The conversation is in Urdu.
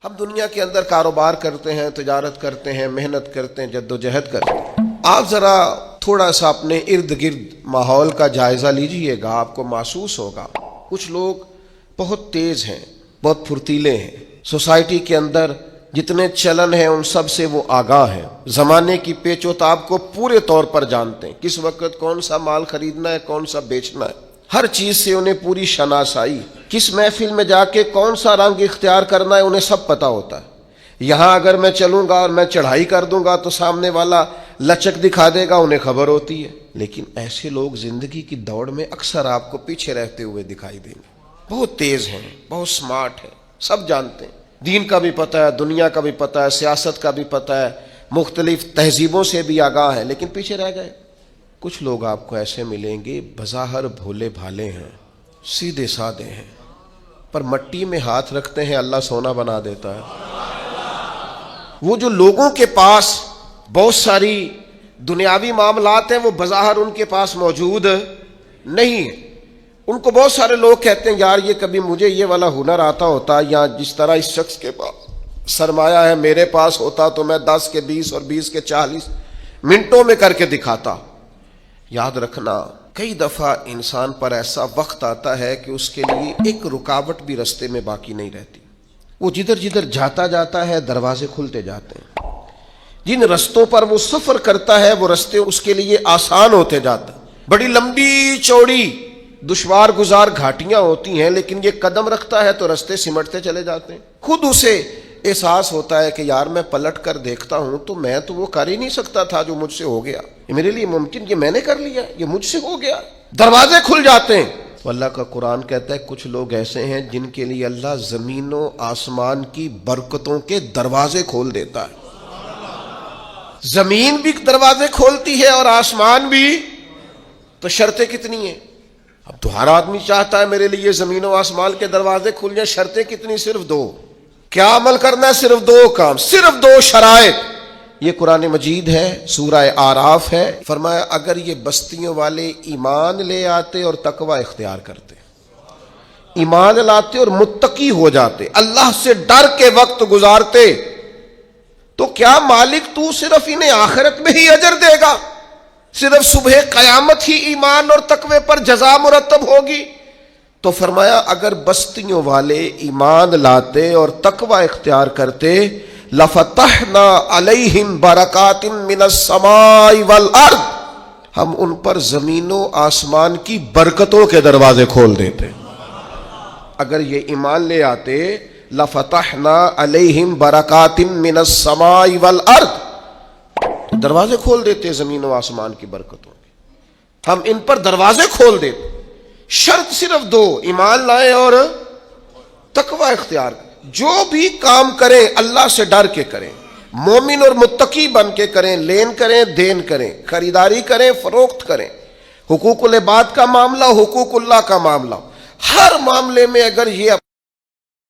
ہم دنیا کے اندر کاروبار کرتے ہیں، تجارت کرتے ہیں، محنت کرتے ہیں، جدوجہد کرتے ہیں۔ آپ ذرا تھوڑا سا اپنے ارد گرد ماحول کا جائزہ لیجئے گا، آپ کو محسوس ہوگا کچھ لوگ بہت تیز ہیں، بہت پھرتیلے ہیں، سوسائٹی کے اندر جتنے چلن ہیں ان سب سے وہ آگاہ ہیں، زمانے کی پیچ و تاب کو پورے طور پر جانتے ہیں، کس وقت کون سا مال خریدنا ہے، کون سا بیچنا ہے، ہر چیز سے انہیں پوری شناسائی، کس محفل میں جا کے کون سا رنگ اختیار کرنا ہے انہیں سب پتہ ہوتا ہے۔ یہاں اگر میں چلوں گا اور میں چڑھائی کر دوں گا تو سامنے والا لچک دکھا دے گا، انہیں خبر ہوتی ہے۔ لیکن ایسے لوگ زندگی کی دوڑ میں اکثر آپ کو پیچھے رہتے ہوئے دکھائی دیں گے۔ بہت تیز ہیں، بہت سمارٹ ہیں، سب جانتے ہیں، دین کا بھی پتہ ہے، دنیا کا بھی پتہ ہے، سیاست کا بھی پتہ ہے، مختلف تہذیبوں سے بھی آگاہ ہے، لیکن پیچھے رہ گئے۔ کچھ لوگ آپ کو ایسے ملیں گے بظاہر بھولے بھالے ہیں، سیدھے سادے ہیں، پر مٹی میں ہاتھ رکھتے ہیں اللہ سونا بنا دیتا ہے۔ وہ جو لوگوں کے پاس بہت ساری دنیاوی معاملات ہیں وہ بظاہر ان کے پاس موجود نہیں ہیں، ان کو بہت سارے لوگ کہتے ہیں یار یہ کبھی مجھے یہ والا ہنر آتا ہوتا، یا جس طرح اس شخص کے پاس سرمایہ ہے میرے پاس ہوتا تو میں 10 کے 20 اور 20 کے 40 منٹوں میں کر کے دکھاتا۔ یاد رکھنا کئی دفعہ انسان پر ایسا وقت آتا ہے کہ اس کے لیے ایک رکاوٹ بھی رستے میں باقی نہیں رہتی، وہ جدھر جدھر جاتا ہے دروازے کھلتے جاتے ہیں، جن رستوں پر وہ سفر کرتا ہے وہ رستے اس کے لیے آسان ہوتے جاتے ہیں۔ بڑی لمبی چوڑی دشوار گزار گھاٹیاں ہوتی ہیں، لیکن یہ قدم رکھتا ہے تو رستے سمٹتے چلے جاتے ہیں۔ خود اسے احساس ہوتا ہے کہ یار میں پلٹ کر دیکھتا ہوں تو میں تو وہ کر ہی نہیں سکتا تھا جو مجھ سے ہو گیا، یہ میرے لیے ممکن، یہ میں نے کر لیا، یہ مجھ سے ہو گیا، دروازے کھل جاتے ہیں۔ تو اللہ کا قرآن کہتا ہے کچھ لوگ ایسے ہیں جن کے لیے اللہ زمین و آسمان کی برکتوں کے دروازے کھول دیتا ہے۔ زمین بھی دروازے کھولتی ہے اور آسمان بھی، تو شرطیں کتنی ہیں؟ اب تو ہر آدمی چاہتا ہے میرے لیے زمین و آسمان کے دروازے کھل جائیں، شرطیں کتنی؟ صرف 2۔ کیا عمل کرنا ہے؟ صرف 2 کام، صرف 2 شرائط۔ یہ قرآن مجید ہے، سورہ اعراف ہے، فرمایا اگر یہ بستیوں والے ایمان لے آتے اور تقوی اختیار کرتے، ایمان لاتے اور متقی ہو جاتے، اللہ سے ڈر کے وقت گزارتے، تو کیا مالک تو صرف انہیں آخرت میں ہی اجر دے گا؟ صرف صبح قیامت ہی ایمان اور تقوی پر جزا مرتب ہوگی؟ تو فرمایا اگر بستیوں والے ایمان لاتے اور تقوی اختیار کرتے لفتحنا علیہم برکات من السماء والارض، ہم ان پر زمین و آسمان کی برکتوں کے دروازے کھول دیتے۔ اگر یہ ایمان لے آتے لفتحنا علیہم برکات من السماء والارض، دروازے کھول دیتے زمین و آسمان کی برکتوں کے، ہم ان پر دروازے کھول دیتے۔ شرط صرف 2، ایمان لائیں اور تقوی اختیار کریں۔ جو بھی کام کریں اللہ سے ڈر کے کریں، مومن اور متقی بن کے کریں، لین کریں دین کریں، خریداری کریں فروخت کریں، حقوق العباد کا معاملہ، حقوق اللہ کا معاملہ، ہر معاملے میں اگر یہ